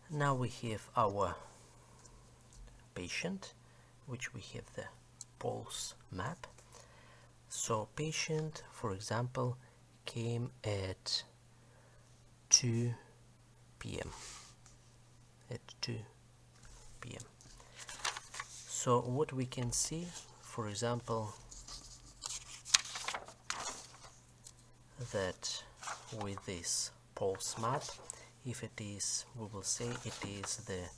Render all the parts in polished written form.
Now we have our patient, which we have the pulse map. So patient, for example, came at 2 p.m. at 2 p.m. So what we can see, for example, that with this pulse map, if it is, we will say it is the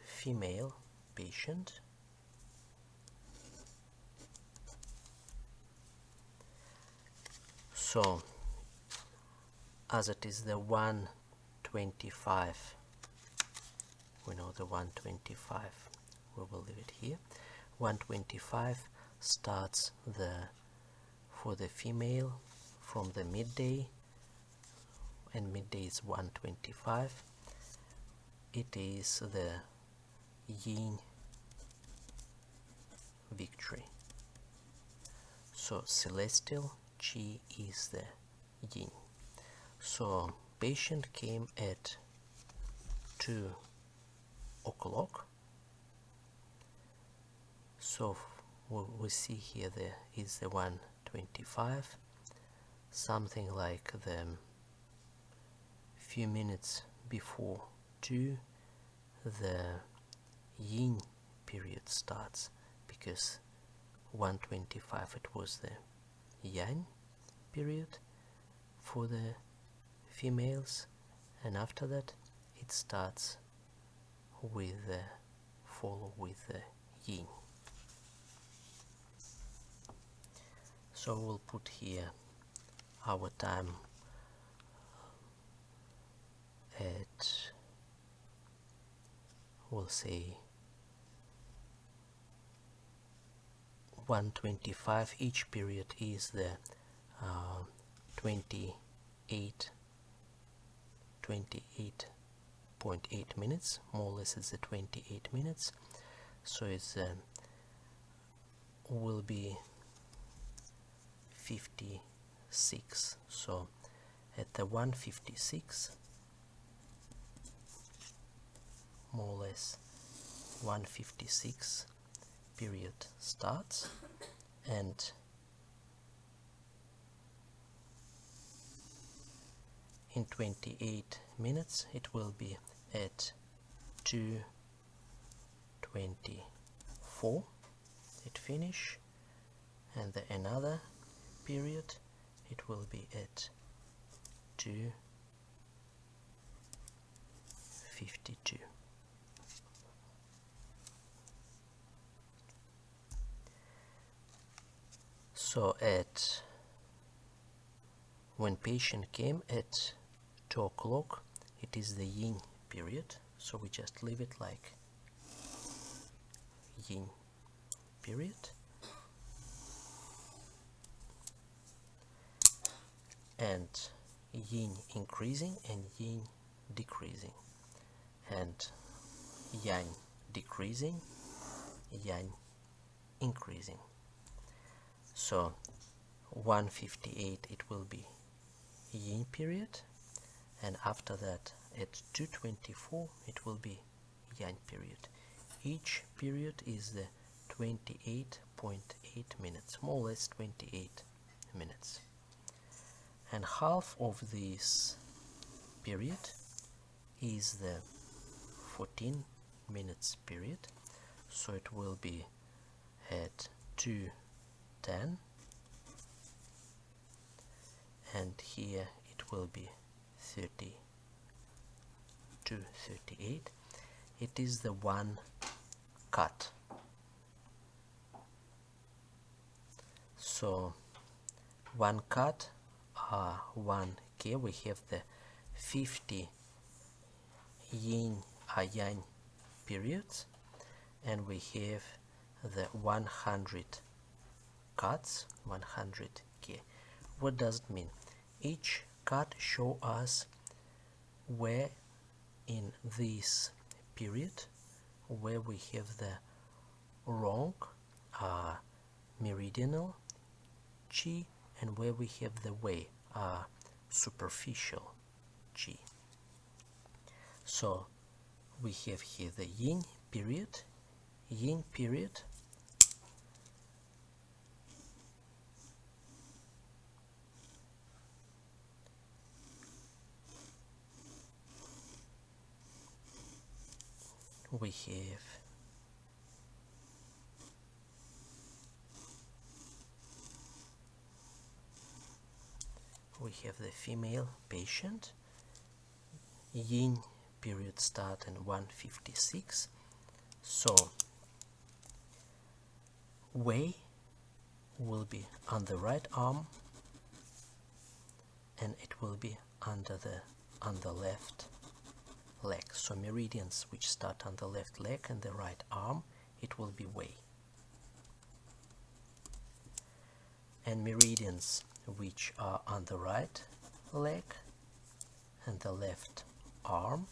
female patient, so as it is the 125, we know the 125, we will leave it here. 125 starts for the female from the midday, and midday is 125. It is the yin victory. So celestial chi is the yin. So patient came at 2 o'clock. So we see here there is the 125, something like the few minutes before 2 the yin period starts, because 125 it was the yang period for the females, and after that it starts with the follow with the yin. So we'll put here our time at, we'll say 125. Each period is the 28.8 minutes, more or less it's the 28 minutes. So it's will be 56. So at the 156, more or less 156 period starts, and in 28 minutes it will be at 2:24 it finish, and another period it will be at 2:52. So at when patient came at 2 o'clock, it is the yin period, so we just leave it like yin period. And yin increasing and yin decreasing, and yang decreasing, yang increasing. So 158 it will be yin period, and after that at 2:24 it will be yang period. Each period is the 28.8 minutes, more or less 28 minutes. And half of this period is the 14 minutes period, so it will be at 2:10, and here it will be 2:38. It is the one cut. So one cut, 1K, we have the 50 yin yang periods, and we have the 100 cuts, 100K. What does it mean? Each cut show us where in this period where we have the wrong meridional chi, and where we have the way superficial chi. So we have here the yin period, yin period, we have the female patient. Yin period start in 1:56. So Wei will be on the right arm and it will be on the left leg. So meridians which start on the left leg and the right arm, it will be Wei. And meridians which are on the right leg and the left arm,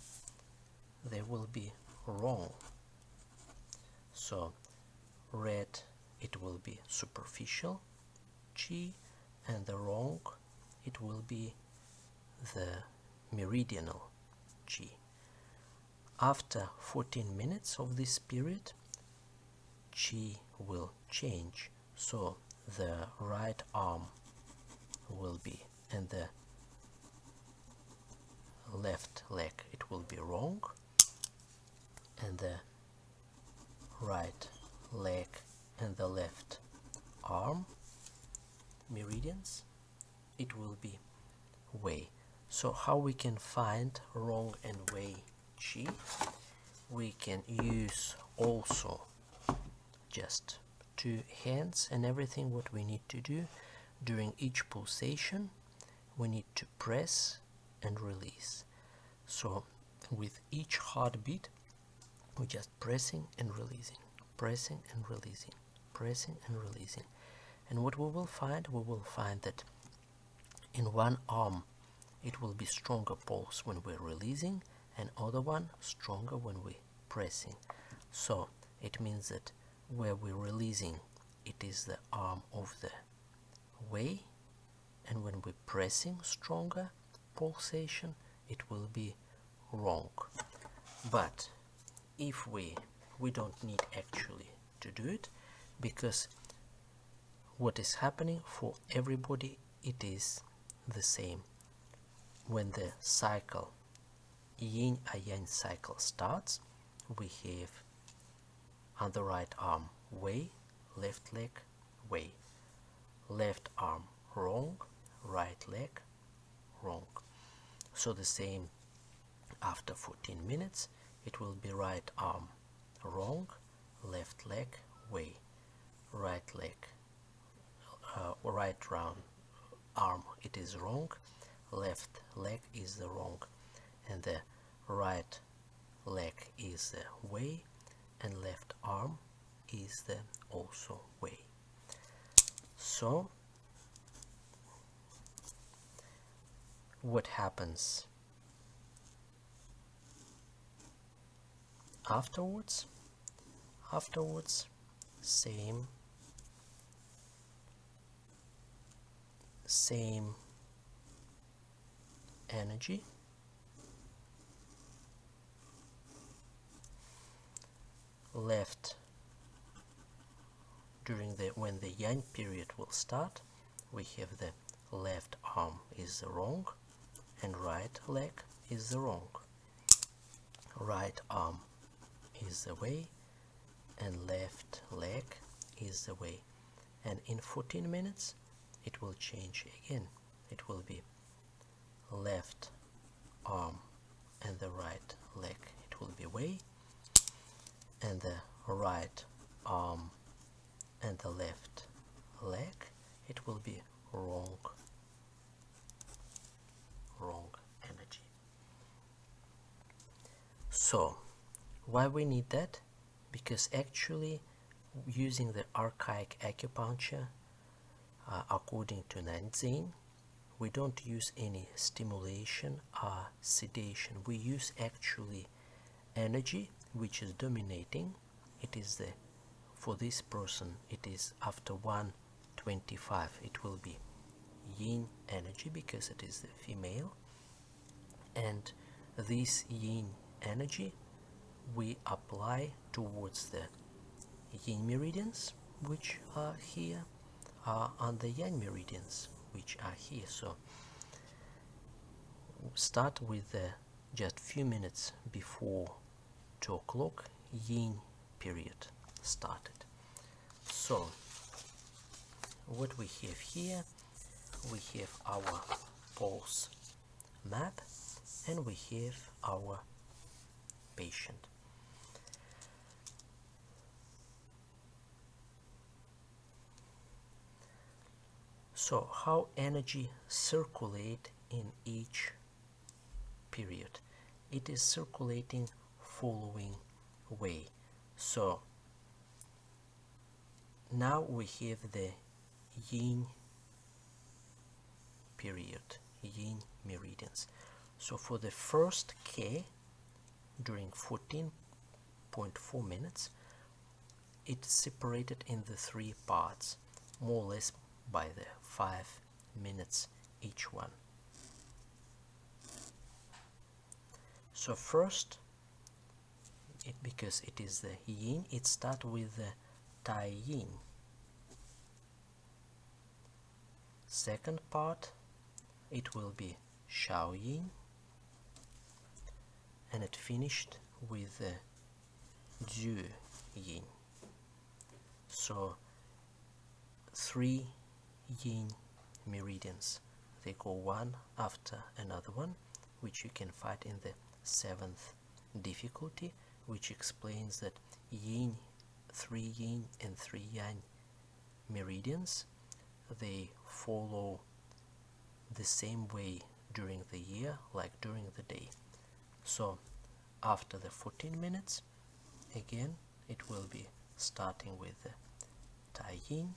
they will be wrong. So red, it will be superficial Qi, and the wrong, it will be the meridional Qi. After 14 minutes of this period, Qi will change. So the right arm will be, and the left leg, it will be wrong, and the right leg and the left arm meridians, it will be Wei. So how we can find wrong and Wei Qi? We can use also just two hands and everything. What we need to do during each pulsation, we need to press and release. So with each heartbeat, we're just pressing and releasing, pressing and releasing, pressing and releasing. And what we will find that in one arm it will be stronger pulse when we're releasing, and other one stronger when we're pressing. So it means that where we're releasing, it is the arm of the Wei, and when we're pressing stronger pulsation, it will be wrong. But if we don't need actually to do it, because what is happening for everybody, it is the same. When the cycle, yin and yang cycle starts, we have on the right arm Wei, left leg Wei, left arm wrong, right leg wrong. So the same after 14 minutes, it will be right arm wrong, left leg Wei, right leg, right round arm, it is wrong, left leg is the wrong, and the right leg is the Wei, and left arm is the also Wei. So what happens afterwards? Afterwards, same energy, left when the yang period will start, we have the left arm is the wrong and right leg is the wrong, right arm is the Wei and left leg is the Wei. And in 14 minutes it will change again. It will be left arm and the right leg, it will be Wei, and the right arm and the left leg, it will be wrong energy. So why we need that? Because actually using the archaic acupuncture, according to NanJing, we don't use any stimulation or sedation. We use actually energy which is dominating. It is for this person, it is after 1:25, it will be yin energy because it is the female, and this yin energy we apply towards the yin meridians, which are here, and the yang meridians, which are here. So start with just few minutes before 2 o'clock, yin period started. So what we have here, we have our pulse map and we have our patient. So how energy circulate in each period? It is circulating following way. So now we have the yin period, yin meridians. So for the first K, during 14.4 minutes, it's separated in the 3 parts, more or less by the 5 minutes each one. So first, because it is the yin, it starts with the Tai Yin. Second part, it will be Shao Yin, and it finished with the Zhu Yin. So 3 yin meridians, they go one after another one, which you can find in the 7th difficulty, which explains that yin, 3 yin and 3 yang meridians, they follow the same way during the year like during the day. So after the 14 minutes, again it will be starting with the Tai Yin,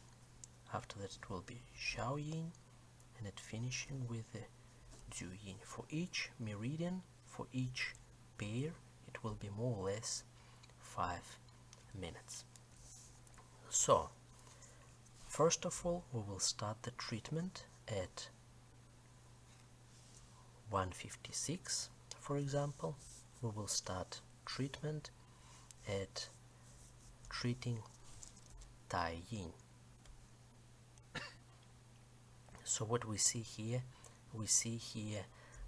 after that it will be Shao Yin, and it finishing with the Zhu Yin. For each meridian, for each pair, it will be more or less 5 minutes. So first of all, we will start the treatment at 1:56, for example. We will start treatment at treating Tai Yin. So what we see here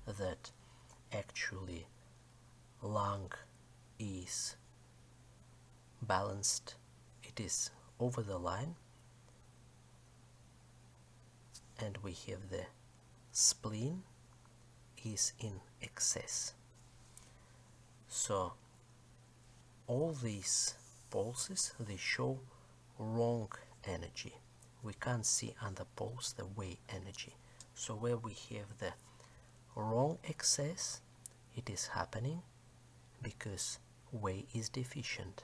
that actually lung is balanced, it is over the line, and we have the spleen is in excess. So all these pulses, they show wrong energy. We can't see on the pulse the way energy. So where we have the wrong excess, it is happening because way is deficient,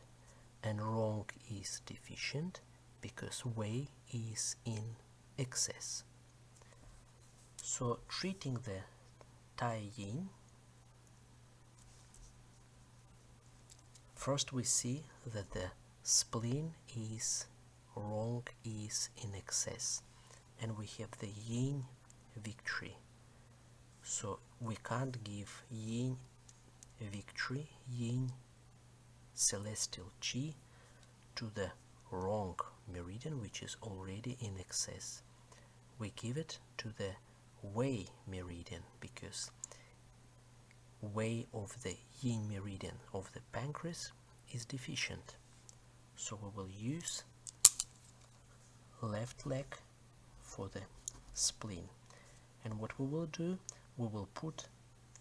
and wrong is deficient because way is in excess. So treating the Tai Yin, first we see that the spleen is wrong, is in excess, and we have the yin victory. So we can't give yin victory, yin celestial chi, to the wrong meridian, which is already in excess. We give it to the wei meridian, because way of the yin meridian of the pancreas is deficient. So we will use left leg for the spleen, and what we will do, we will put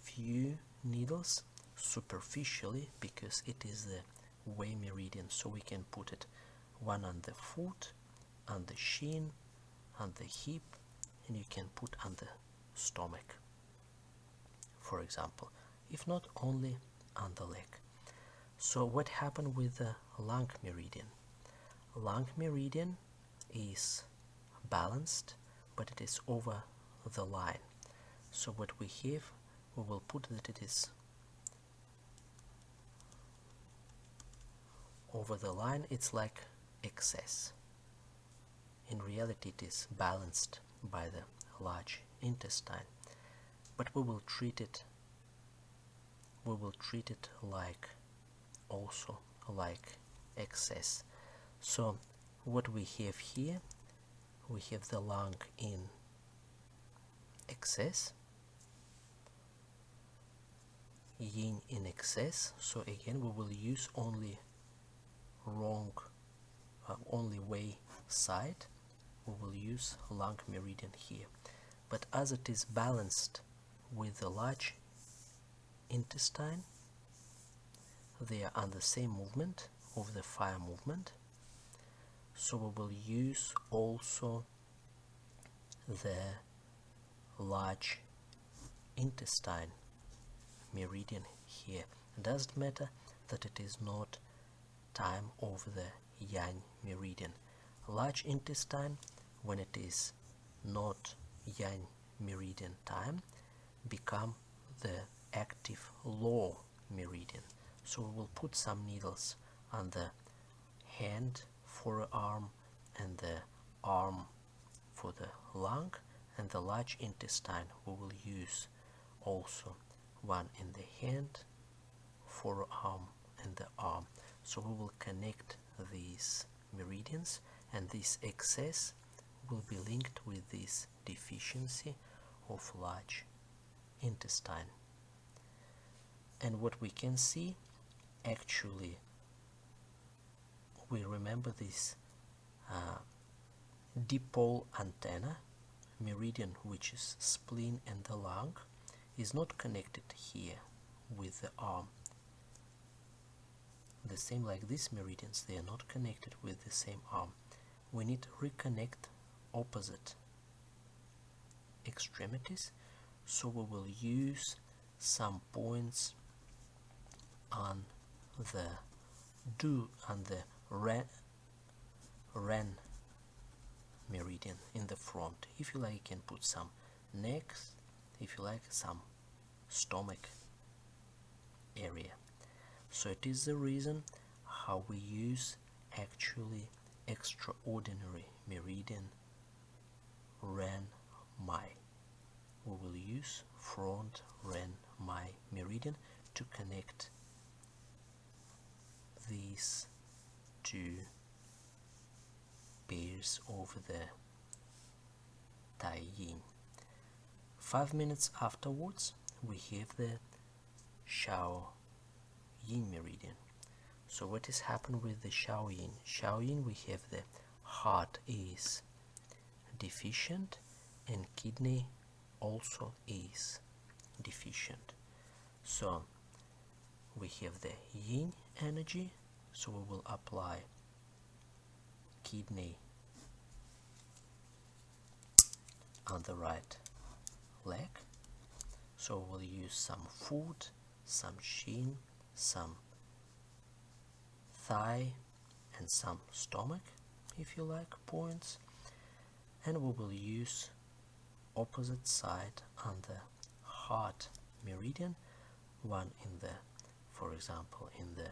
few needles superficially, because it is the wei meridian, so we can put it one on the foot, on the shin, on the hip, and you can put on the stomach, for example, if not only on the leg. So what happened with the lung meridian? Lung meridian is balanced, but it is over the line. So what we have, we will put that it is over the line. It's like excess. In reality it is balanced by the large intestine, but we will treat it we will treat it like also like excess. So what we have here, we have the lung in excess, yin in excess. So again we will use only only way side, we will use lung meridian here. But as it is balanced with the large intestine, they are on the same movement of the fire movement, so we will use also the large intestine meridian here. It doesn't matter that it is not time of the yang meridian. Large intestine, when it is not yang meridian time, become the active low meridian. So we will put some needles on the hand, forearm, and the arm for the lung, and the large intestine we will use also one in the hand, forearm, and the arm. So we will connect these meridians, and this excess will be linked with this deficiency of large intestine. And what we can see, actually, we remember this dipole antenna meridian, which is spleen and the lung, is not connected here with the arm. The same like these meridians, they are not connected with the same arm. We need to reconnect opposite extremities, so we will use some points on the ren meridian in the front. If you like, you can put some necks, if you like, some stomach area. So it is the reason how we use actually extraordinary meridian ren mai. We will use front ren mai meridian to connect these two pairs of the Tai Yin. 5 minutes afterwards, we have the Shao Yin meridian. So what has happened with the Shao Yin? Shao Yin, we have the heart is deficient and kidney also is deficient. So we have the yin energy, so we will apply kidney on the right leg. So we'll use some foot, some shin, some thigh, and some stomach, if you like, points. And we will use opposite side on the heart meridian, one in the, for example, in the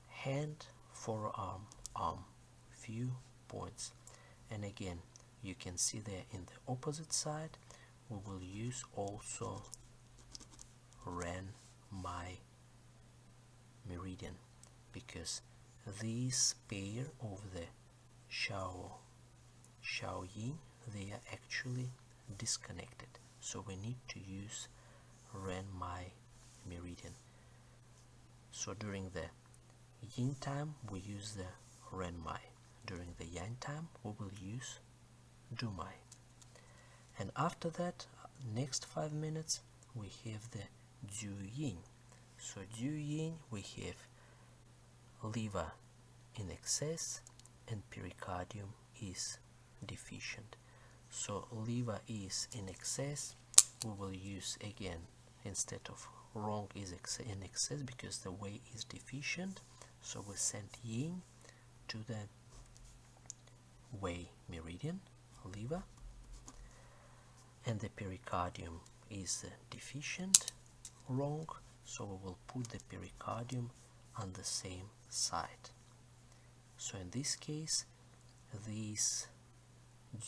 hand, forearm, arm, few points. And again, you can see there in the opposite side we will use also ren mai meridian, because these pair of the Shao Yin, they are actually disconnected, so we need to use ren mai meridian. So during the yin time we use the ren mai, during the yang time we will use du mai. And after that, next 5 minutes, we have the du yin. So du yin, we have liver in excess and pericardium is deficient. So liver is in excess, we will use again, instead of wrong is in excess, because the wei is deficient, so we send yin to the wei meridian, liver, and the pericardium is deficient, wrong, so we will put the pericardium on the same side. So in this case, this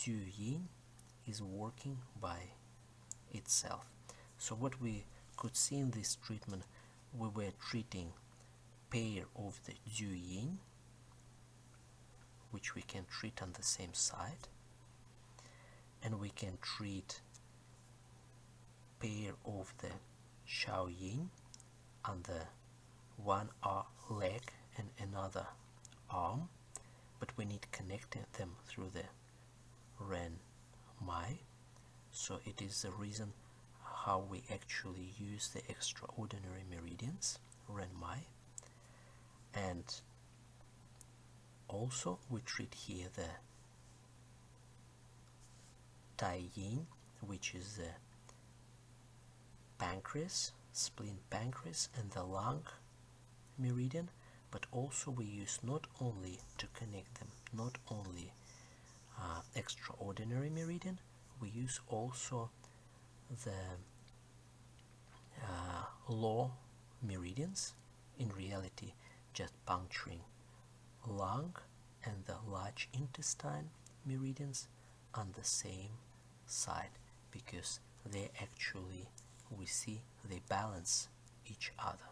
du yin is working by itself. So what we could see in this treatment, we were treating pair of the Du Yin, which we can treat on the same side, and we can treat pair of the Xiao Yin on the one leg and another arm, but we need connecting them through the Ren Mai. So it is the reason how we actually use the extraordinary meridians, Ren Mai. And also we treat here the Tai Yin, which is the pancreas, spleen pancreas, and the lung meridian, but also we use not only to connect them, not only extraordinary meridian, we use also the low meridians, in reality just puncturing lung and the large intestine meridians on the same side, because they actually, we see, they balance each other.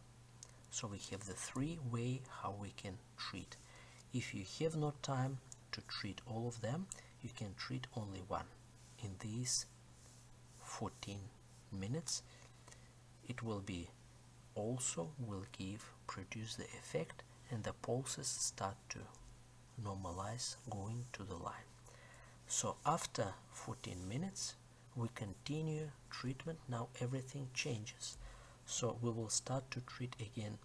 So we have the three way how we can treat. If you have no time to treat all of them, you can treat only one. In these 14 minutes, it will be also will produce the effect, and the pulses start to normalize going to the line. So after 14 minutes, we continue treatment. Now everything changes. So we will start to treat again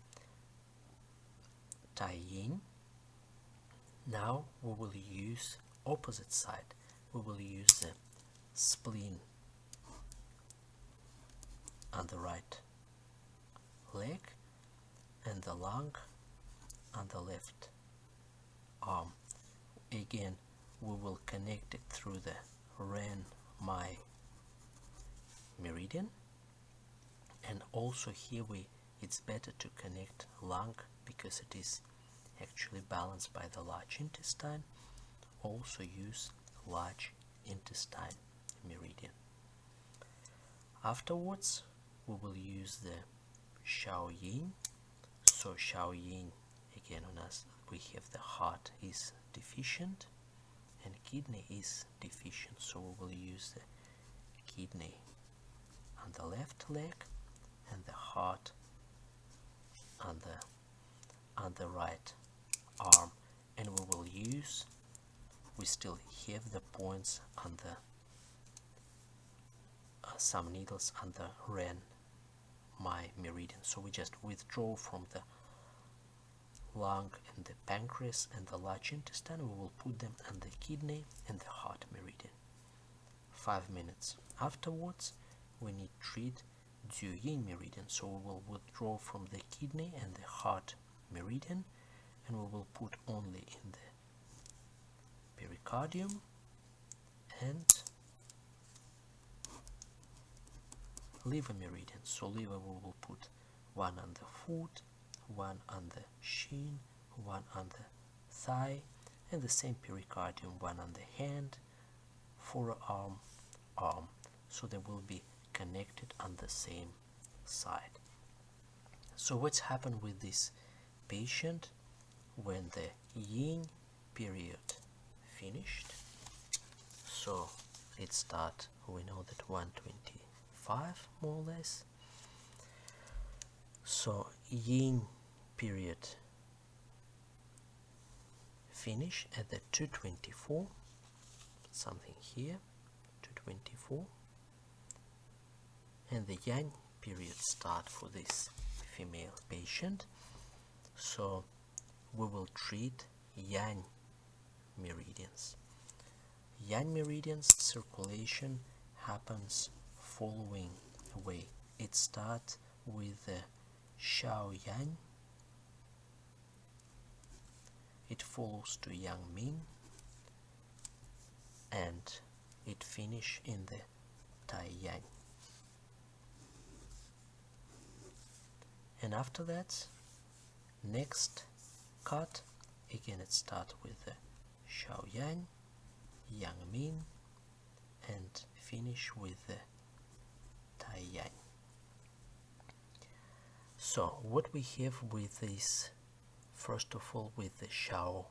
Tai Yin. Now we will use opposite side. We will use the spleen on the right leg and the lung on the left arm. Again, we will connect it through the Ren Mai meridian, and also here it's better to connect lung because it is actually balanced by the large intestine. Also use large intestine meridian. Afterwards, we will use the Xiao Yin. So Xiao Yin, again on us, we have the heart is deficient and kidney is deficient. So we will use the kidney on the left leg and the heart on the right arm, and we still have the points on the some needles on the Ren Mai meridian. So we just withdraw from the lung and the pancreas and the large intestine. We will put them on the kidney and the heart meridian. 5 minutes afterwards, we need to treat Du Yin meridian. So we will withdraw from the kidney and the heart meridian, and we will put only in the pericardium and liver meridian. So liver we will put one on the foot, one on the shin, one on the thigh, and the same pericardium, one on the hand, forearm, arm. So they will be connected on the same side. So what's happened with this patient when the Yin period finished? So it starts, we know that 125 more or less. So Yin period finish at the 224, something here, 224, and the Yang period start for this female patient. So we will treat Yang meridians. Yang meridians circulation happens following way. It starts with the Xiao Yang, it follows to Yang Ming, and it finish in the Tai Yang. And after that, next cut, again it starts with the Xiao Yang, Yang Ming, and finish with the Tai Yang. So what we have with this, first of all, with the Xiao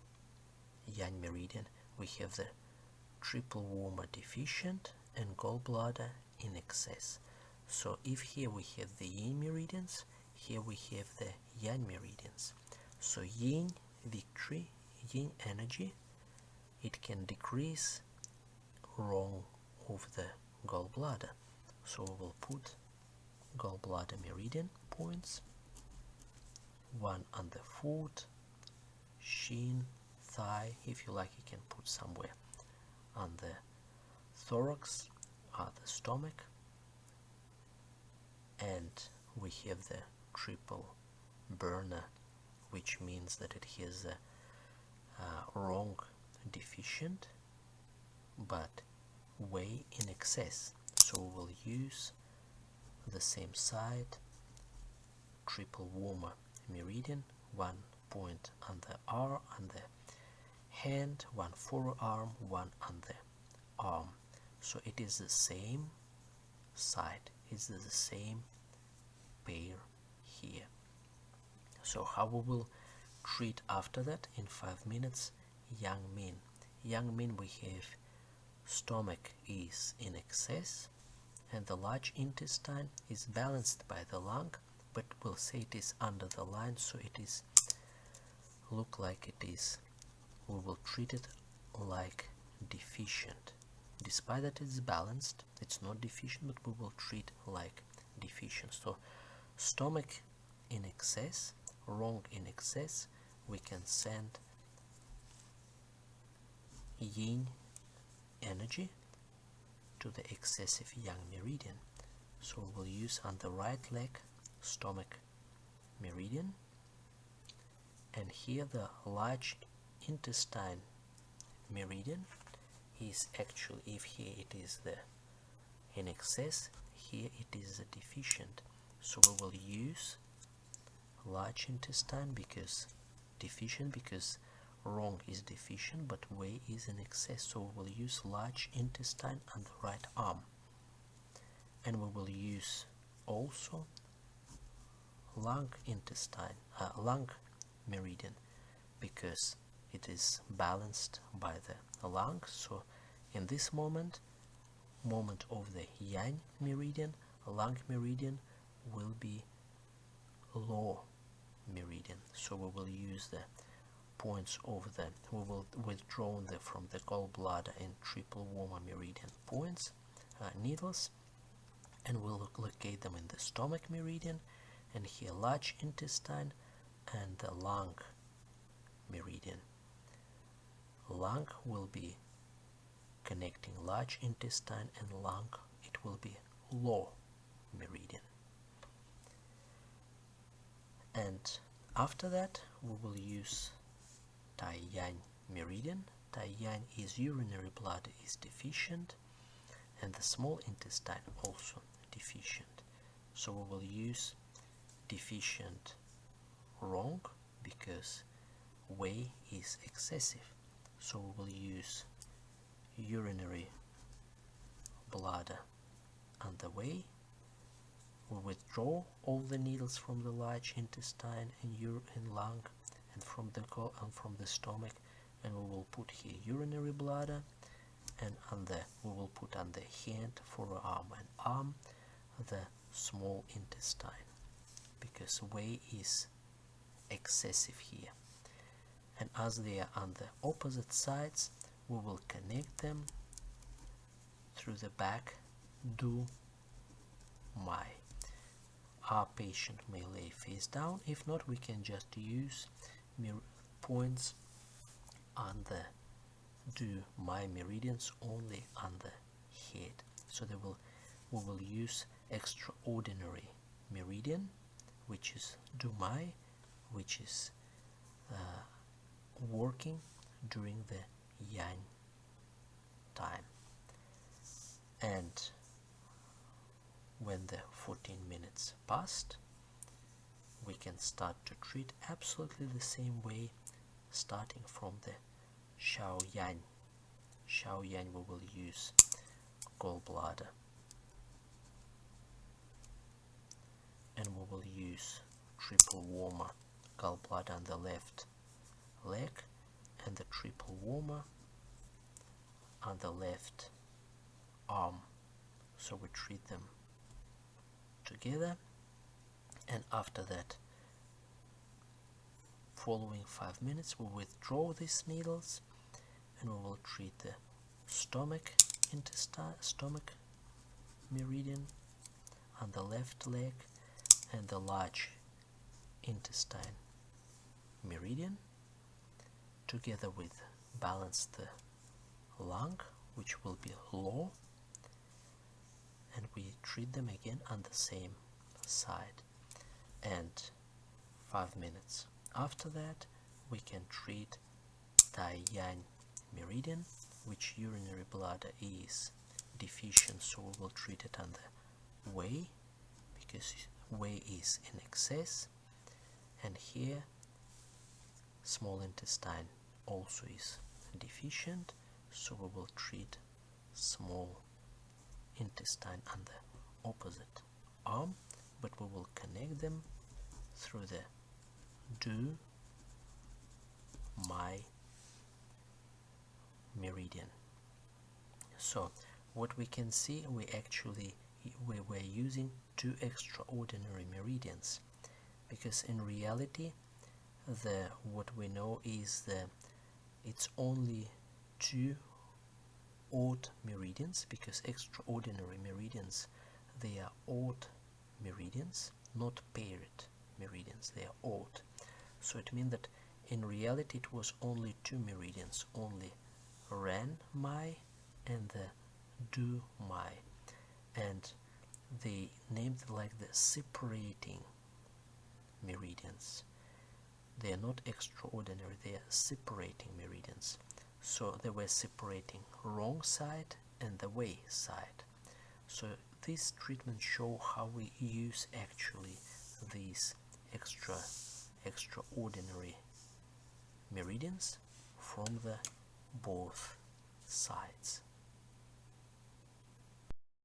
Yang meridian, we have the triple warmer deficient and gallbladder in excess. So if here we have the yin meridians, here we have the yang meridians. So yin victory, yin energy, it can decrease wrong of the gallbladder. So we will put gallbladder meridian points, one on the foot, shin, thigh. If you like, you can put somewhere on the thorax, the stomach, and we have the triple burner, which means that it has a wrong deficient but way in excess. So we will use the same side, triple warmer meridian, one point on the arm, on the hand, one forearm, one on the arm. So it is the same side, it's the same pair here. So how we will treat after that in 5 minutes? Yang Min. Yang Min, we have stomach is in excess and the large intestine is balanced by the lung, but we'll say it is under the line, so it is look like it is, we will treat it like deficient. Despite that it's balanced, it's not deficient, but we will treat like deficient. So stomach in excess, wrong in excess, we can send yin energy to the excessive yang meridian. So we'll use on the right leg stomach meridian, and here the large intestine meridian is actually, if here it is the in excess, here it is a deficient. So we will use large intestine because deficient, because wrong is deficient but way is in excess. So we will use large intestine on the right arm, and we will use also lung intestine, lung meridian, because it is balanced by the lung. So in this moment of the yang meridian, lung meridian will be low meridian. So we will use the points of the, we will withdraw from the gallbladder and triple warmer meridian points, needles, and we'll locate them in the stomach meridian, and here large intestine and the lung meridian. Lung will be connecting large intestine and lung, it will be low meridian. And after that we will use Tai Yang meridian. Tai Yang is urinary bladder is deficient and the small intestine also deficient. So we will use deficient wrong because way is excessive. So we will use urinary bladder on the way. We withdraw all the needles from the large intestine and lung and from the stomach, and we will put here urinary bladder, and we will put on the hand, forearm and arm the small intestine because way is excessive here. And as they are on the opposite sides, we will connect them through the back do my. Our patient may lay face down. If not, we can just use points on the do my meridians only on the head. So we will use extraordinary meridian, which is do my, which is working during the yang time. And when the 14 minutes passed, we can start to treat absolutely the same way, starting from the Xiao Yang. Xiao Yang we will use gallbladder, and we will use triple warmer gallbladder on the left leg and the triple warmer on the left arm. So we treat them together, and after that, following 5 minutes, we withdraw these needles and we will treat the stomach meridian on the left leg and the large intestine meridian, together with balance the lung, which will be low, and we treat them again on the same side, and 5 minutes. After that, we can treat Yang meridian, which urinary bladder is deficient, so we will treat it on the way, because way is in excess, and here small intestine also is deficient, so we will treat small intestine on the opposite arm, but we will connect them through the my meridian. So what we can see, we were using two extraordinary meridians, because in reality what we know is it's only two odd meridians, because extraordinary meridians, they are odd meridians, not paired meridians, they are odd. So it means that in reality it was only two meridians, only Ren Mai and the Du Mai, and they named like the separating meridians. They are not extraordinary, they are separating meridians. So they were separating wrong side and the way side. So this treatment show how we use actually these extraordinary meridians from the both sides.